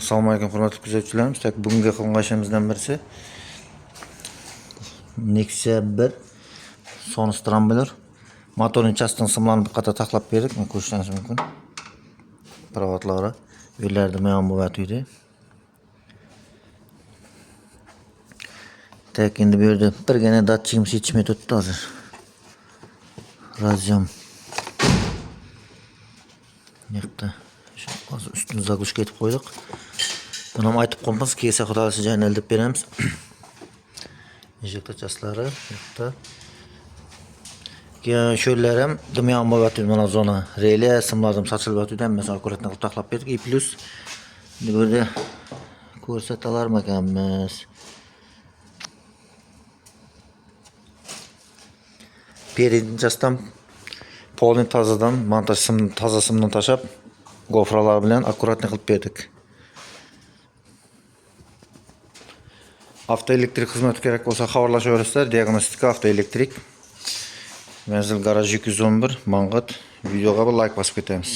Assalomu alaykum hurmatli kuzatuvchilarimiz. Bugungi qilgan ishimizdan birisi Nexia 1 Sony Scrambler motorning chastini simlarni bir qator taxlab berdik. Mana ko'rishingiz mumkin. Provatlari yo'llarda men bo'layotdi. Tak endi bu yerda birgina datchigimiz yetishmay turibdi hozir. Razjam. Yo'qda. Hozir ustini zagushga etib qo'ydik. Buni ham aytib qo'yamiz, kelsa xudosi joyini deb beramiz. Injektor chaslari yo'qda. Keyin sho'llar ham dimyon bo'layotdi mana zona. Relay simlardan sochilib yotdi, masalan, akkuratni qilib taxlab berdik. E+ bu yerda ko'rsatalarmikanmiz? Peredin chastdan polni tozadan, montaj simni toza simdan tashab, gofralar bilan akkuratni qilib berdik. Avtoelektrik xizmati kerak bo'lsa xabarlashaverasizlar. Diagnostika avtoelektrik. Manzil garaj 211 Mang'it. Videoga bir like bosib ketamiz.